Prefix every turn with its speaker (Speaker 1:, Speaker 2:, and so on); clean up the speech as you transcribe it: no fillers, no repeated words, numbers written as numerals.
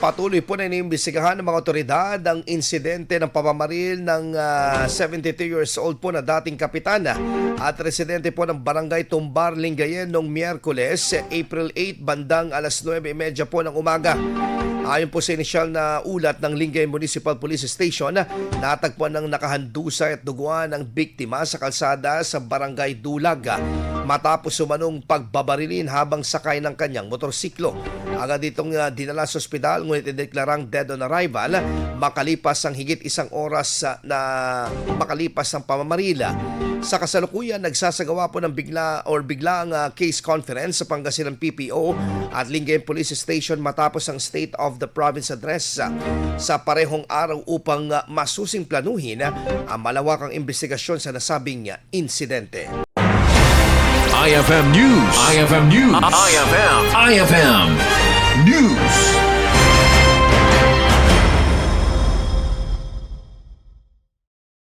Speaker 1: Patuloy po na iniimbestigahan ng mga otoridad ang insidente ng pamamaril ng 72 years old po na dating kapitan at residente po ng Barangay Tumbar, Lingayen noong Miyerkules, April 8, bandang alas 9:30 po ng umaga. Ayon po sa inisyal na ulat ng Lingayen Municipal Police Station, natagpuan ng nakahandusay at duguan ng biktima sa kalsada sa Barangay Dulag matapos umanong pagbabarilin habang sakay ng kanyang motorsiklo. Agad itong dinala sa ospital ngunit ideklarang dead on arrival makalipas ang higit isang oras na makalipas ang pamamarila. Sa kasalukuyan, nagsasagawa po ng biglaang case conference sa Pangasinan PPO at Lingayen Police Station matapos ang State of the Province Address sa parehong araw upang masusing planuhin ang malawakang investigasyon sa nasabing insidente.
Speaker 2: IFM News. IFM News. IFM News.